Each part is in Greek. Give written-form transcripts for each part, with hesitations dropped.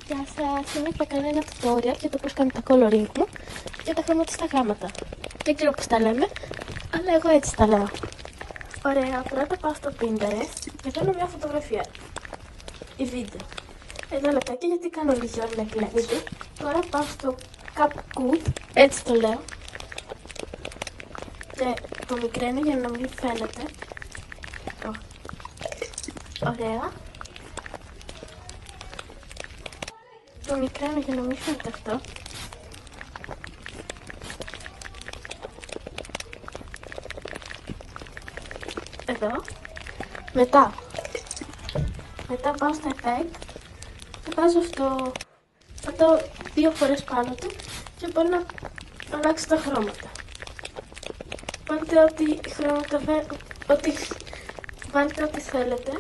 Γεια σας, σήμερα θα κάνω ένα tutorial για το πώς κάνω τα coloring μου και τα χρωματιστά γράμματα. Δεν ξέρω πώς τα λέμε, αλλά εγώ έτσι τα λέω. Ωραία, πρώτα πάω στο Pinterest και θέλω μια φωτογραφία ή βίντεο. Ένα λεπτάκι γιατί κάνω λίγη ώρα να επιλέξει. Τώρα πάω στο CapCut, έτσι το λέω. Και το μικραίνω για να μην φαίνεται. Ωραία. Το μικραίνω για να μην φαίνεται αυτό. Εδώ. Μετά πάω στα effect και βάζω αυτό. Πατάω 2 φορές πάνω του και μπορώ να αλλάξω τα χρώματα. Βάλτε ό,τι χρώματα βάλτε ό,τι θέλετε.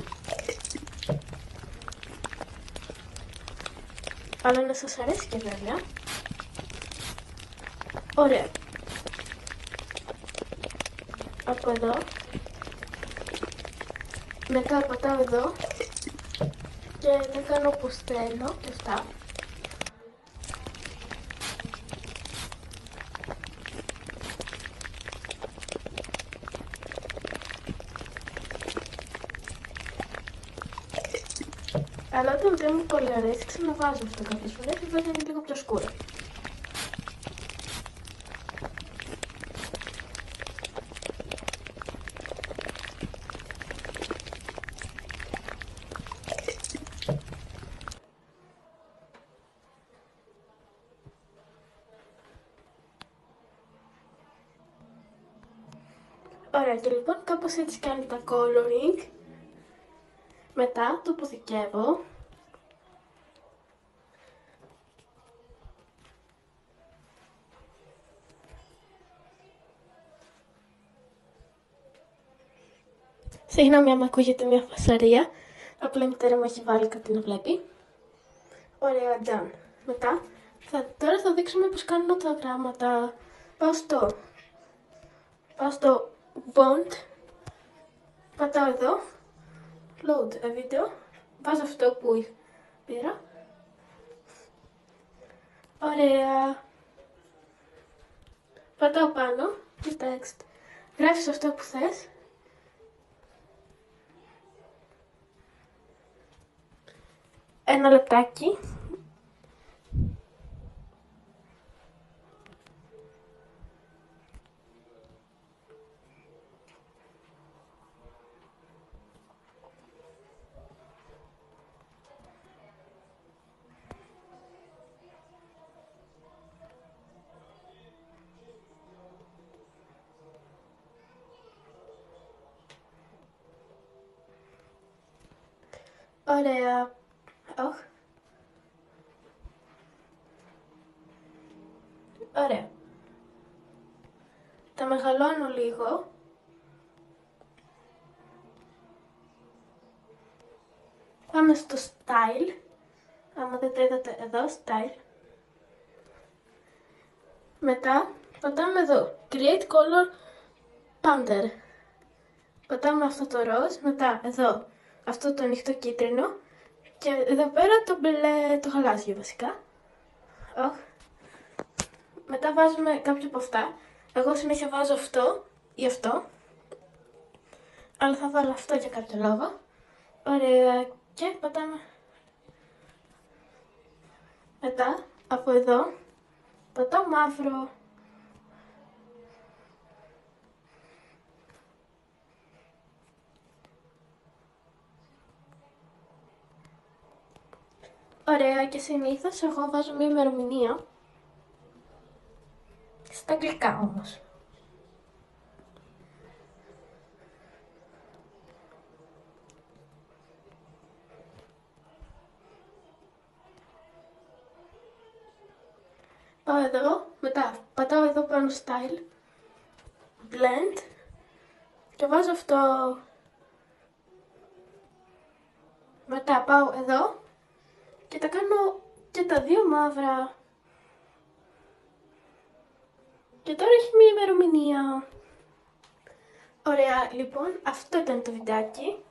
Αλλά να σας αρέσει και βέβαια. Ωραία. Από εδώ. Μετά πατάω εδώ. Και δεν κάνω όπως θέλω και αυτά. Αλλά όταν δεν μου πολύ αρέσει, ξαναβάζω αυτό κάποιες φορές και βάζω λίγο πιο σκούρο. Ωραία, και λοιπόν κάπως έτσι κάνει τα coloring. Μετά το αποθηκεύω. Συγγνώμη άμα ακούγεται μια φασαρία. Απλά η μητέρα μου έχει βάλει κάτι να βλέπει. Ωραία, done. Μετά, τώρα θα δείξουμε πώς κάνω τα γράμματα. Πάω στο Bond. Πατάω εδώ. Load a video. Βάζω αυτό που πήρα. Ωραία. Πατάω πάνω. Και text. Γράφεις αυτό που θες. Ένα λεπτάκι. Ωραία. Ωραία. Τα μεγαλώνω λίγο. Πάμε στο style. Άμα δεν το είδατε εδώ, style. Μετά πατάμε εδώ, create color pattern. Πατάμε αυτό το ροζ, μετά εδώ αυτό το ανοιχτό κίτρινο και εδώ πέρα το μπλε, το γαλάζιο βασικά. Μετά βάζουμε κάποιο από αυτά. Εγώ συνέχεια βάζω αυτό ή αυτό. Αλλά θα βάλω αυτό για κάποιο λόγο. Ωραία, και πατάμε. Μετά από εδώ πατάω μαύρο. Ωραία, και συνήθως εγώ βάζω μια ημερομηνία. Στα αγγλικά όμως. Πάω εδώ, μετά πατάω εδώ πάνω style, blend και βάζω αυτό. Μετά πάω εδώ και τα κάνω και τα δύο μαύρα. Και τώρα έχει μια ημερομηνία. Ωραία, λοιπόν, αυτό ήταν το βιντεάκι.